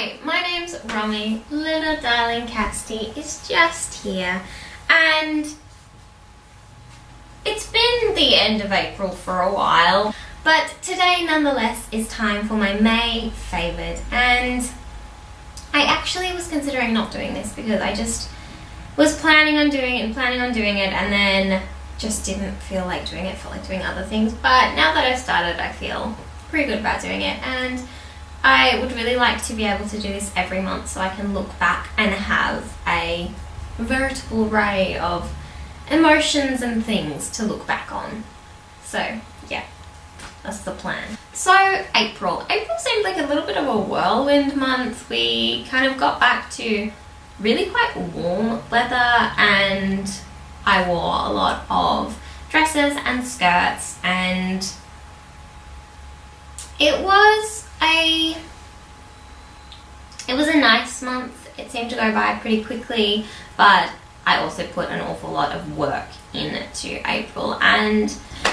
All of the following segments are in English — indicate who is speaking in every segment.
Speaker 1: Hi, my name's Romy. Little darling Cassidy is just here, and it's been the end of April for a while, but today nonetheless is time for my May favourite, and I actually was considering not doing this because I just was planning on doing it, and then just didn't feel like doing it, felt like doing other things. But now that I've started, I feel pretty good about doing it, and I would really like to be able to do this every month so I can look back and have a veritable array of emotions and things to look back on. So yeah, that's the plan. So April seemed like a little bit of a whirlwind month. We kind of got back to really quite warm weather, and I wore a lot of dresses and skirts, and it was a nice month. It seemed to go by pretty quickly, but I also put an awful lot of work into April, and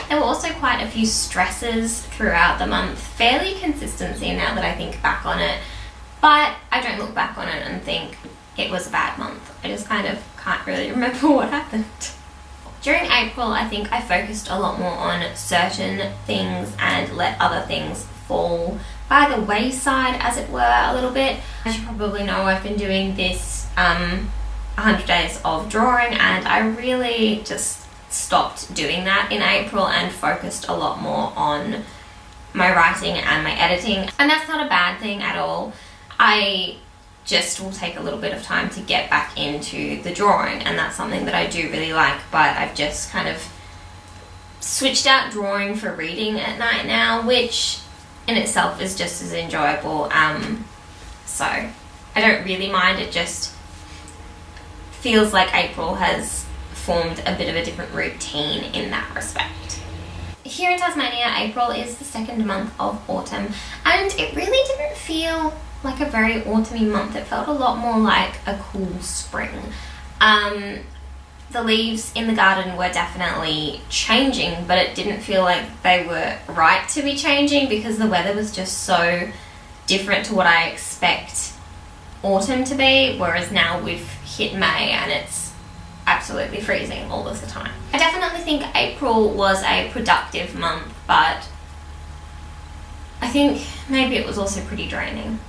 Speaker 1: there were also quite a few stresses throughout the month. Fairly consistency now that I think back on it, but I don't look back on it and think it was a bad month. I just kind of can't really remember what happened. During April, I think I focused a lot more on certain things and let other things fall by the wayside, as it were, a little bit. As you probably know, I've been doing this 100 days of drawing, and I really just stopped doing that in April and focused a lot more on my writing and my editing. And that's not a bad thing at all. I just will take a little bit of time to get back into the drawing, and that's something that I do really like, but I've just kind of switched out drawing for reading at night now, which in itself is just as enjoyable. So I don't really mind. It just feels like April has formed a bit of a different routine in that respect. Here in Tasmania, April is the second month of autumn, and it really didn't feel like a very autumny month. It felt a lot more like a cool spring. The leaves in the garden were definitely changing, but it didn't feel like they were right to be changing because the weather was just so different to what I expect autumn to be, whereas now we've hit May and it's absolutely freezing all of the time. I definitely think April was a productive month, but I think maybe it was also pretty draining.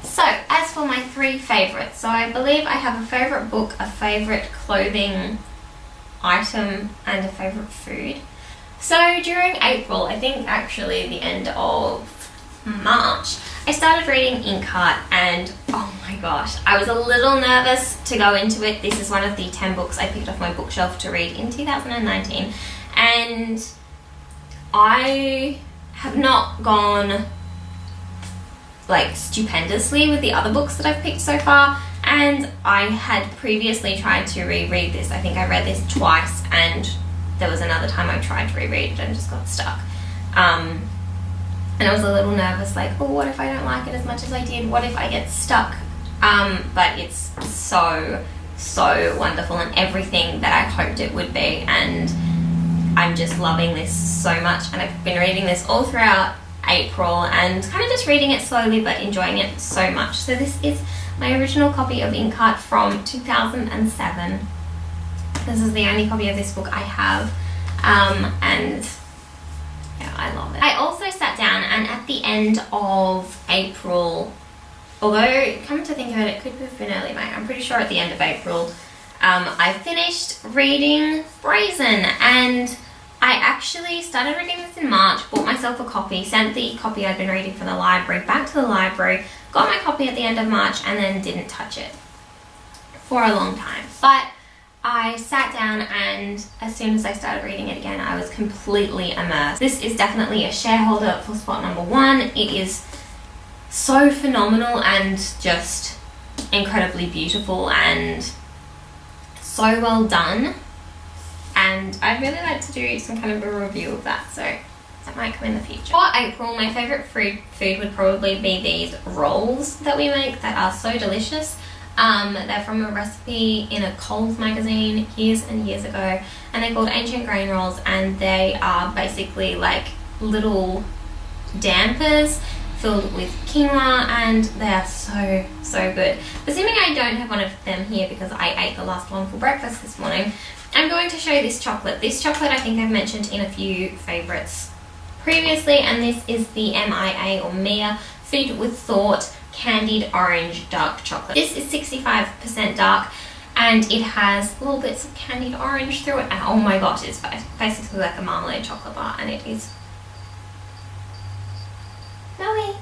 Speaker 1: So, as for my three favourites, so I believe I have a favourite book, a favourite clothing item, and a favourite food. So during April, I think actually the end of March, I started reading Inkheart, and oh my gosh, I was a little nervous to go into it. This is one of the 10 books I picked off my bookshelf to read in 2019, and I have not gone like stupendously with the other books that I've picked so far, and I had previously tried to reread this. I think I read this twice, and there was another time I tried to reread it and just got stuck. And I was a little nervous, like, oh, what if I don't like it as much as I did? What if I get stuck? But it's so wonderful and everything that I hoped it would be, and I'm just loving this so much. And I've been reading this all throughout April and kind of just reading it slowly but enjoying it so much. So this is my original copy of Inkheart from 2007. This is the only copy of this book I have, and yeah, I love it. I also sat down, and at the end of April, although come to think of it, it could have been early May, I'm pretty sure at the end of April, I finished reading Brazen, and I actually started reading this in March, bought myself a copy, sent the copy I'd been reading from the library back to the library, got my copy at the end of March, and then didn't touch it for a long time. But I sat down, and as soon as I started reading it again, I was completely immersed. This is definitely a shareholder for spot number 1. It is so phenomenal and just incredibly beautiful and so well done. And I'd really like to do some kind of a review of that, so that might come in the future. For April, my favourite food would probably be these rolls that we make that are so delicious. They're from a recipe in a Coles magazine years and years ago, and they're called Ancient Grain Rolls, and they are basically like little dampers filled with quinoa, and they are so, so good. Assuming I don't have one of them here because I ate the last one for breakfast this morning, I'm going to show you this chocolate. This chocolate I think I've mentioned in a few favourites previously, and this is the MIA or Mia Food with Thought Candied Orange Dark Chocolate. This is 65% dark, and it has little bits of candied orange through it, and oh my gosh, it's basically like a marmalade chocolate bar, and it is yummy.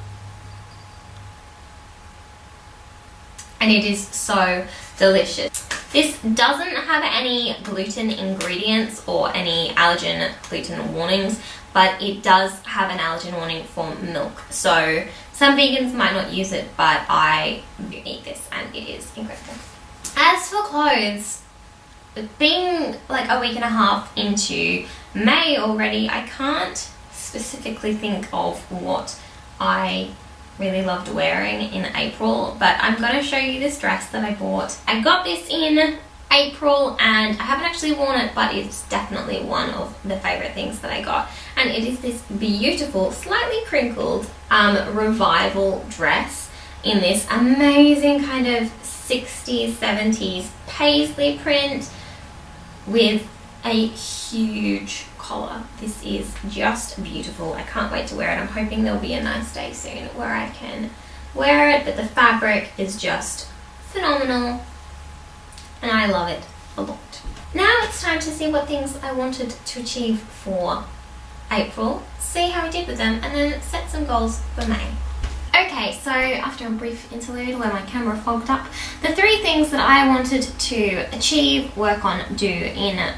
Speaker 1: And it is so delicious. This doesn't have any gluten ingredients or any allergen gluten warnings, but it does have an allergen warning for milk. So some vegans might not use it, but I do eat this and it is incredible. As for clothes, being like a week and a half into May already, I can't specifically think of what I really loved wearing in April, but I'm going to show you this dress that I bought. I got this in April and I haven't actually worn it, but it's definitely one of the favorite things that I got, and it is this beautiful, slightly crinkled revival dress in this amazing kind of 60s, 70s paisley print with a huge collar. This is just beautiful. I can't wait to wear it. I'm hoping there'll be a nice day soon where I can wear it, but the fabric is just phenomenal and I love it a lot. Now it's time to see what things I wanted to achieve for April, see how I did with them, and then set some goals for May. Okay, so after a brief interlude where my camera fogged up, the 3 things that I wanted to achieve, work on, do in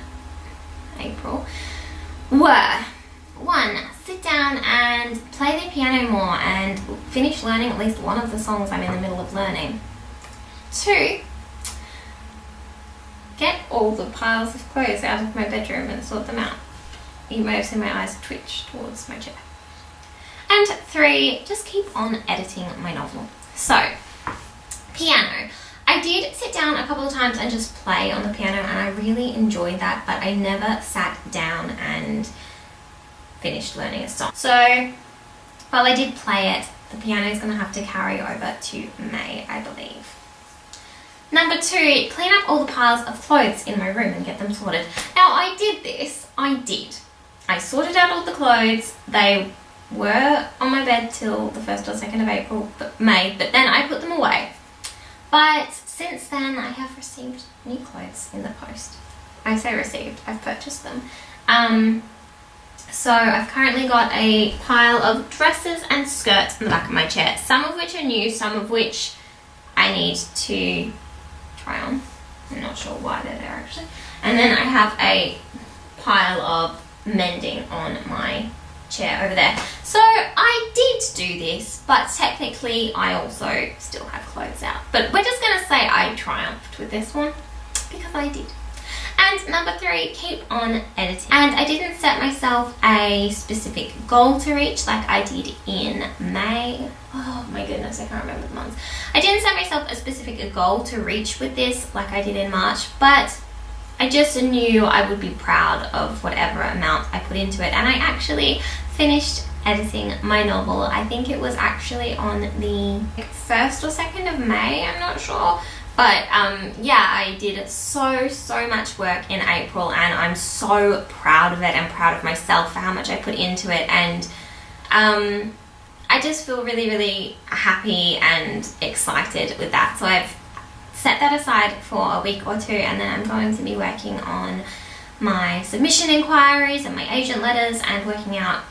Speaker 1: April were: 1, sit down and play the piano more and finish learning at least one of the songs I'm in the middle of learning. 2, get all the piles of clothes out of my bedroom and sort them out. You may have seen my eyes twitch towards my chair. And 3, just keep on editing my novel. So, piano. I did sit down a couple of times and just play on the piano, and I really enjoyed that, but I never sat down and finished learning a song. So, while I did play it, the piano is going to have to carry over to May, I believe. Number 2, clean up all the piles of clothes in my room and get them sorted. Now, I did this. I sorted out all the clothes. They were on my bed till the 1st or 2nd of May, but then I put them away. But since then, I have received new clothes in the post. I say received, I've purchased them. So I've currently got a pile of dresses and skirts in the back of my chair, some of which are new, some of which I need to try on. I'm not sure why they're there actually. And then I have a pile of mending on my chair over there. So I did do this, but technically I also still have clothes out. But we're just going to say I triumphed with this one because I did. And number 3, keep on editing. And I didn't set myself a specific goal to reach like I did in May. Oh my goodness, I can't remember the months. I didn't set myself a specific goal to reach with this like I did in March, but I just knew I would be proud of whatever amount I put into it. And I actually finished editing my novel. I think it was actually on the 1st or 2nd of May, I'm not sure. But yeah, I did so much work in April, and I'm so proud of it and proud of myself for how much I put into it. And I just feel really happy and excited with that. So I've set that aside for a week or 2, and then I'm going to be working on my submission inquiries and my agent letters and working out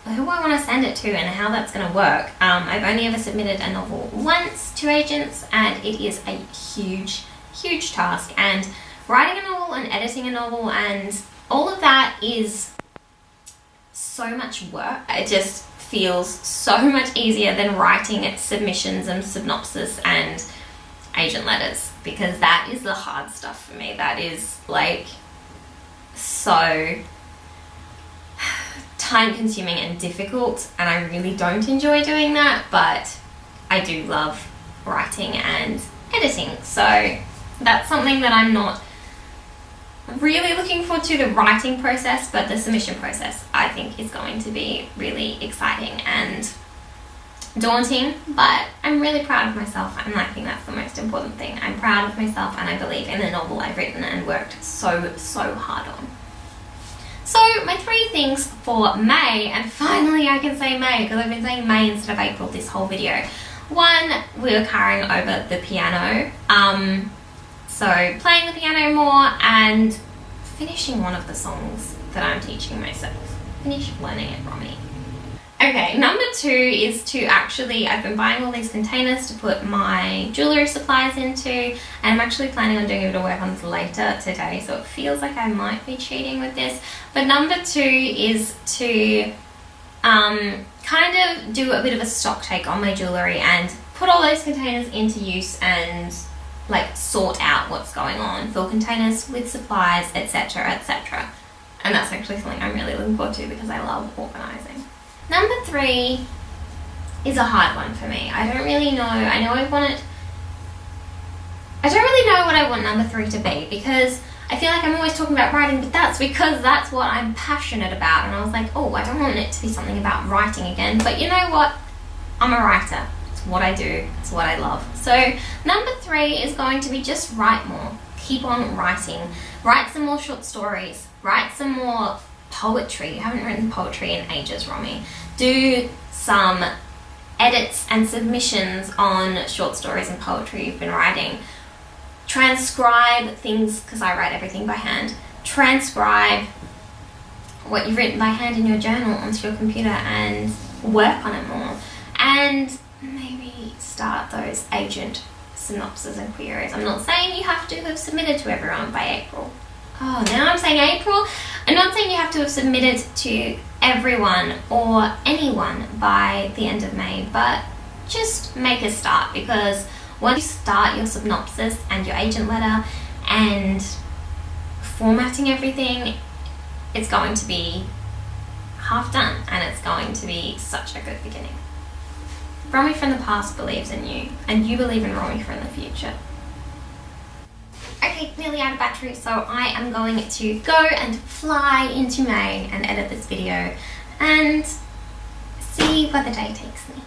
Speaker 1: who I want to send it to and how that's going to work. I've only ever submitted a novel once to agents, and it is a huge task. And writing a novel and editing a novel and all of that is so much work. It just feels so much easier than writing submissions and synopsis and agent letters, because that is the hard stuff for me. That is like so time consuming and difficult, and I really don't enjoy doing that, but I do love writing and editing. So that's something that I'm not really looking forward to, the writing process, but the submission process I think is going to be really exciting and daunting, but I'm really proud of myself, and I think that's the most important thing. I'm proud of myself, and I believe in the novel I've written and worked so hard on. So my 3 things for May, and finally I can say May because I've been saying May instead of April this whole video. 1, we were carrying over the piano, so playing the piano more and finishing one of the songs that I'm teaching myself. Finish learning it, Romy. Okay, number 2 is to actually, I've been buying all these containers to put my jewellery supplies into, and I'm actually planning on doing a bit of work on this later today, so it feels like I might be cheating with this. But number 2 is to kind of do a bit of a stock take on my jewellery and put all those containers into use and like sort out what's going on, fill containers with supplies, etc, etc. And that's actually something I'm really looking forward to because I love organising. Number 3 is a hard one for me. I don't really know. I don't really know what I want number 3 to be, because I feel like I'm always talking about writing, but that's because that's what I'm passionate about. And I was like, oh, I don't want it to be something about writing again. But you know what? I'm a writer. It's what I do. It's what I love. So number 3 is going to be just write more. Keep on writing. Write some more short stories. Write some more poetry. I haven't written poetry in ages, Romy. Do some edits and submissions on short stories and poetry you've been writing. Transcribe things, because I write everything by hand. Transcribe what you've written by hand in your journal onto your computer and work on it more. And maybe start those agent synopses and queries. I'm not saying you have to have submitted to everyone by April. Oh, now I'm saying April. I'm not saying you have to have submitted to everyone or anyone by the end of May, but just make a start, because once you start your synopsis and your agent letter and formatting everything, it's going to be half done and it's going to be such a good beginning. Romy from the past believes in you, and you believe in Romy from the future. Okay, nearly out of battery, so I am going to go and fly into May and edit this video and see where the day takes me.